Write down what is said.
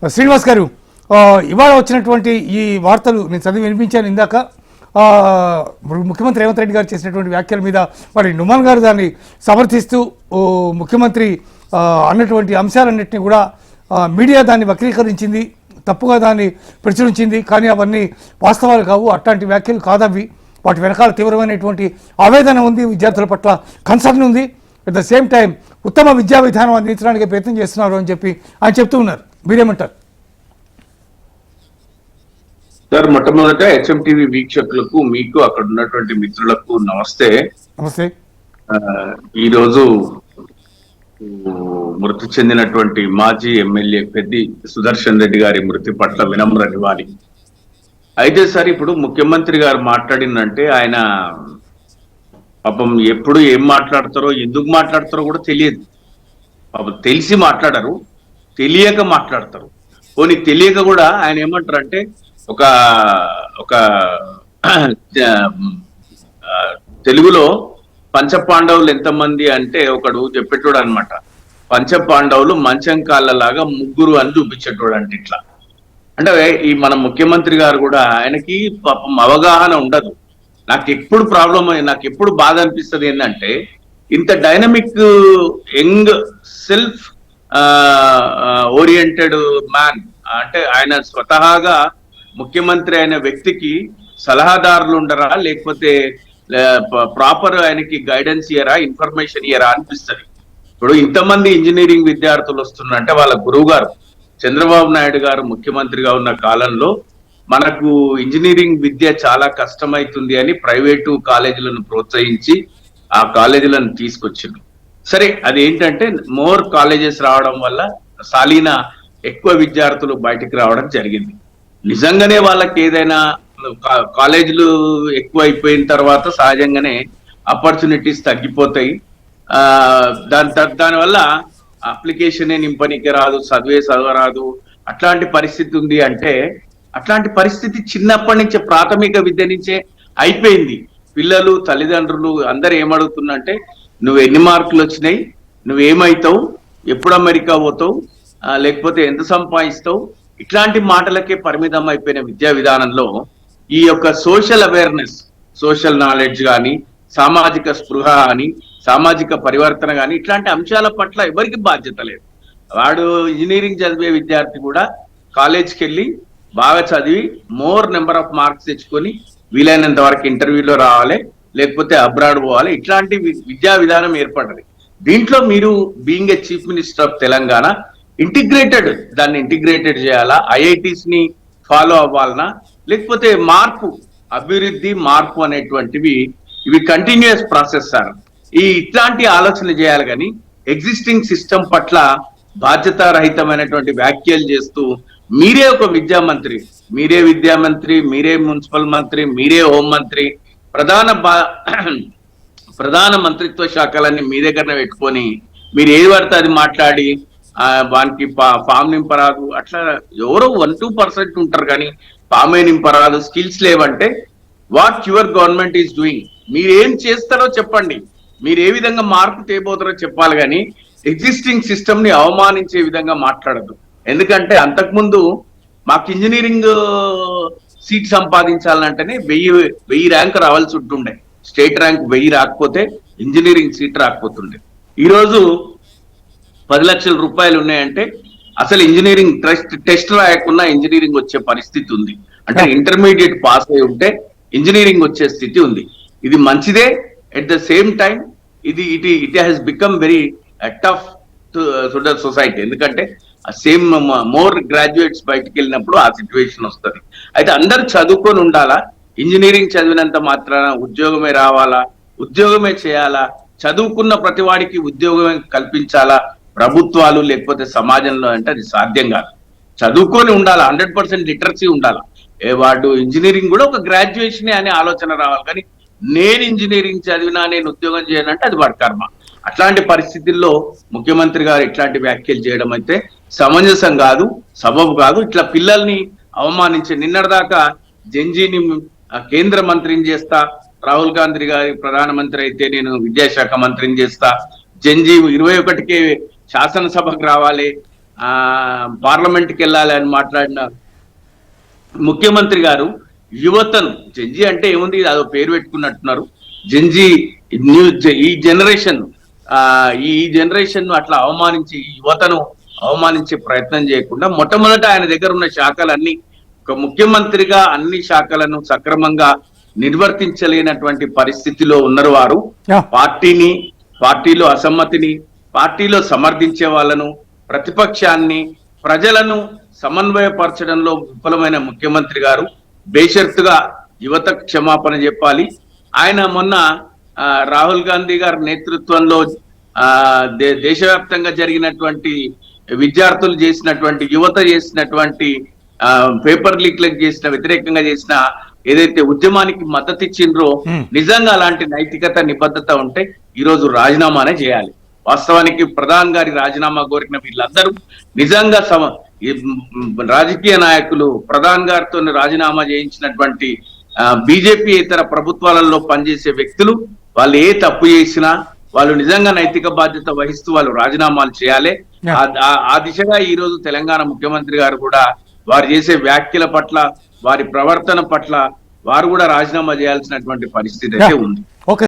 శ్రీనివాస్ గారు, ఇవాళ వచ్చినటువంటి ఈ వార్తలు నేను చదివి వినిపించాను ఇందాక. ముఖ్యమంత్రి రేవంత్ రెడ్డి గారు చేసినటువంటి వ్యాఖ్యల మీద మరి నుమాన్ గారు దాన్ని సమర్థిస్తూ ముఖ్యమంత్రి అన్నటువంటి అంశాలన్నింటినీ కూడా మీడియా దాన్ని వక్రీకరించింది, తప్పుగా దాన్ని ప్రచురించింది. కానీ అవన్నీ వాస్తవాలు కావు, అట్లాంటి వ్యాఖ్యలు కాదవి. వాటి వెనకాల తీవ్రమైనటువంటి ఆవేదన ఉంది, విద్యార్థుల పట్ల కన్సర్న్ ఉంది. అట్ ద సేమ్ టైం ఉత్తమ విద్యా విధానం అందించడానికి ప్రయత్నం చేస్తున్నారు అని చెప్పి ఆయన చెప్తూ ఉన్నారు. మీరేమంటారు సార్? మొట్టమొదట HMTV వీక్షకులకు, మీకు అక్కడ ఉన్నటువంటి మిత్రులకు నమస్తే. నమస్తే. ఈరోజు మృతి చెందినటువంటి మాజీ ఎమ్మెల్యే పెద్ది సుదర్శన్ రెడ్డి గారి మృతి పట్ల వినమ్ర నివాళి. అయితే సార్, ఇప్పుడు ముఖ్యమంత్రి గారు మాట్లాడిందంటే ఆయన పాపం ఎప్పుడు ఏం మాట్లాడతారో, ఎందుకు మాట్లాడతారో కూడా తెలియదు. పాపం తెలిసి మాట్లాడరు, తెలియక మాట్లాడతారు. పోనీ తెలియక కూడా ఆయన ఏమంటారు అంటే, ఒక ఒక తెలుగులో పంచపాండవులు ఎంతమంది అంటే ఒకడు చెప్పేటోడు అనమాట. పంచపాండవులు మంచం కాళ్ళలాగా ముగ్గురు అని చూపించేటోడు అంటే ఇట్లా. అంటే ఈ మన ముఖ్యమంత్రి గారు కూడా ఆయనకి పాపం అవగాహన ఉండదు. నాకు ఎప్పుడు బాధ అనిపిస్తుంది ఏంటంటే, ఇంత dynamic young self oriented man, అంటే ఆయన స్వతహాగా ముఖ్యమంత్రి అయిన వ్యక్తికి సలహాదారులు ఉండరా, లేకపోతే ప్రాపర్ ఆయనకి గైడెన్స్ ఇయరా, ఇన్ఫర్మేషన్ ఇయరా అనిపిస్తుంది. ఇప్పుడు ఇంతమంది ఇంజనీరింగ్ విద్యార్థులు వస్తున్నారంటే వాళ్ళ గురువు గారు చంద్రబాబు నాయుడు గారు ముఖ్యమంత్రిగా ఉన్న కాలంలో మనకు ఇంజనీరింగ్ విద్య చాలా కష్టమైతుంది అని ప్రైవేటు కాలేజీలను ప్రోత్సహించి ఆ కాలేజీలను తీసుకొచ్చింది. సరే, అది ఏంటంటే మోర్ కాలేజెస్ రావడం వల్ల సాలీన ఎక్కువ విద్యార్థులు బయటికి రావడం జరిగింది. నిజంగానే వాళ్ళకి ఏదైనా కాలేజీలు ఎక్కువ అయిపోయిన తర్వాత సహజంగానే ఆపర్చునిటీస్ తగ్గిపోతాయి. దానివల్ల అప్లికేషనే నింపనికి రాదు, చదవరాదు, అట్లాంటి పరిస్థితి ఉంది. అంటే అట్లాంటి పరిస్థితి చిన్నప్పటి నుంచే, ప్రాథమిక విద్య నుంచే అయిపోయింది. పిల్లలు, తల్లిదండ్రులు అందరు ఏమడుగుతున్నంటే, నువ్వు ఎన్ని మార్కులు వచ్చినాయి, నువ్వేమవుతావు, ఎప్పుడు అమెరికా పోతావు, లేకపోతే ఎంత సంపాదిస్తావు, ఇట్లాంటి మాటలకే పరిమితం అయిపోయిన విద్యా విధానంలో ఈ యొక్క సోషల్ అవేర్నెస్, సోషల్ నాలెడ్జ్ కానీ, సామాజిక స్పృహ కానీ, సామాజిక పరివర్తన కానీ, ఇట్లాంటి అంశాల పట్ల ఎవరికి బాధ్యత లేదు. వాడు ఇంజనీరింగ్ చదివే విద్యార్థి కూడా కాలేజ్కి వెళ్ళి బాగా చదివి మోర్ నెంబర్ ఆఫ్ మార్క్స్ తెచ్చుకొని వీలైనంత వరకు ఇంటర్వ్యూలో రావాలి, లేకపోతే అబ్రాడ్ పోవాలి. ఇట్లాంటి విద్యా విధానం ఏర్పడ్డది. దీంట్లో మీరు being a chief minister of Telangana దాన్ని ఇంటిగ్రేటెడ్ చేయాలా, ఐఐటీస్ ని ఫాలో అవ్వాలనా, లేకపోతే అభివృద్ధి మార్పు అనేటువంటివి ఇవి కంటిన్యూస్ ప్రాసెస్ సార్. ఇట్లాంటి ఆలోచన చేయాలి. కానీ ఎగ్జిస్టింగ్ సిస్టమ్ పట్ల బాధ్యతారహితమైనటువంటి వ్యాఖ్యలు చేస్తూ మీరే ఒక విద్యామంత్రి, మీరే మున్సిపల్ మంత్రి, మీరే హోంమంత్రి, ప్రధాన మంత్రిత్వ శాఖలన్నీ మీ దగ్గర పెట్టుకొని మీరు ఏది పడితే అది మాట్లాడి వానికి ఫామ్ నింపరాదు, అట్లా ఎవరో 1-2% ఉంటారు కానీ ఫామే నింపరాదు, స్కిల్స్ లేవంటే what your government is doing, మీరేం చేస్తారో చెప్పండి, మీరు ఏ విధంగా మార్పు తేబోతారో చెప్పాలి. కానీ ఎగ్జిస్టింగ్ సిస్టమ్ ని అవమానించే విధంగా మాట్లాడదు. ఎందుకంటే అంతకుముందు మాకు ఇంజనీరింగ్ సీట్ సంపాదించాలంటేనే 1000 ర్యాంక్ రావాల్సి ఉంటుండే. స్టేట్ ర్యాంక్ 1000 రాకపోతే ఇంజనీరింగ్ సీట్ రాకపోతుండే. ఈరోజు 10 లక్షల రూపాయలు ఉన్నాయంటే అసలు ఇంజనీరింగ్ టెస్ట్ రాయకుండా ఇంజనీరింగ్ వచ్చే పరిస్థితి ఉంది. అంటే ఇంటర్మీడియట్ పాస్ అయి ఉంటే ఇంజనీరింగ్ వచ్చే స్థితి ఉంది. ఇది మంచిదే. At the same time it has become very tough to the society. ఎందుకంటే సేమ్ మోర్ గ్రాడ్యుయేట్స్ బయటకు వెళ్ళినప్పుడు ఆ సిచ్యువేషన్ వస్తుంది. అయితే అందరు చదువుకొని ఉండాలా, ఇంజనీరింగ్ చదివినంత మాత్రాన ఉద్యోగమే రావాలా, ఉద్యోగమే చేయాలా, చదువుకున్న ప్రతి వాడికి ఉద్యోగమే కల్పించాలా ప్రభుత్వాలు లేకపోతే సమాజంలో అంటే అది సాధ్యం కాదు. చదువుకొని ఉండాలా, 100% లిటరసీ ఉండాలా. వాడు ఇంజనీరింగ్ కూడా ఒక గ్రాడ్యుయేషన్ అనే ఆలోచన రావాలి. కానీ నేను ఇంజనీరింగ్ చదివినా నేను ఉద్యోగం చేయాలంటే అది వాడి కర్మ. అట్లాంటి పరిస్థితుల్లో ముఖ్యమంత్రి గారు ఇట్లాంటి వ్యాఖ్యలు చేయడం అయితే సమంజసం కాదు, సబబు కాదు. ఇట్లా పిల్లల్ని అవమానించే, నిన్నటిదాకా జెన్జీని కేంద్ర మంత్రిని చేస్తా, రాహుల్ గాంధీ గారి ప్రధానమంత్రి అయితే నేను విద్యాశాఖ మంత్రిని చేస్తా, జెన్జీ 21కే శాసనసభకు రావాలి, పార్లమెంట్కి వెళ్ళాలి అని మాట్లాడిన ముఖ్యమంత్రి గారు యువతను జంజీ అంటే ఏముంది, అదో పేరు పెట్టుకున్నట్టున్నారు. జంజీ న్యూ ఈ జనరేషన్ ఈ జనరేషన్ ను అట్లా అవమానించి యువతను అవమానించే ప్రయత్నం చేయకుండా మొట్టమొదట ఆయన దగ్గర ఉన్న శాఖలన్నీ, ఒక ముఖ్యమంత్రిగా అన్ని శాఖలను సక్రమంగా నిర్వర్తించలేనటువంటి పరిస్థితిలో ఉన్నారు వారు. Yeah. పార్టీలో అసమ్మతిని, పార్టీలో సమర్థించే వాళ్ళను, ప్రతిపక్షాన్ని, ప్రజలను సమన్వయపరచడంలో విఫలమైన ముఖ్యమంత్రి గారు బేషరతుగా యువత క్షమాపణ చెప్పాలి. ఆయన మొన్న రాహుల్ గాంధీ గారి నేతృత్వంలో దేశవ్యాప్తంగా జరిగినటువంటి విద్యార్థులు చేసినటువంటి, యువత చేసినటువంటి పేపర్ లీక్లకు చేసిన, వ్యతిరేకంగా చేసిన ఏదైతే ఉద్యమానికి మద్దతు ఇచ్చిండ్రో, నిజంగా అలాంటి నైతికత నిబద్ధత ఉంటే ఈరోజు రాజీనామానే చేయాలి. వాస్తవానికి ప్రధాని గారి రాజీనామా కోరిన వీళ్ళందరూ నిజంగా రాజకీయ నాయకులు ప్రధాని గారితో రాజీనామా చేయించినటువంటి బీజేపీ ఇతర ప్రభుత్వాలలో పనిచేసే వ్యక్తులు, వాళ్ళు ఏ తప్పు చేసినా వాళ్ళు నిజంగా నైతిక బాధ్యత వహిస్తూ వాళ్ళు రాజీనామాలు చేయాలి. ఆ దిశగా ఈ రోజు తెలంగాణ ముఖ్యమంత్రి గారు కూడా వారు చేసే వ్యాఖ్యల పట్ల, వారి ప్రవర్తన పట్ల వారు కూడా రాజీనామా చేయాల్సినటువంటి పరిస్థితి అయితే ఉంది.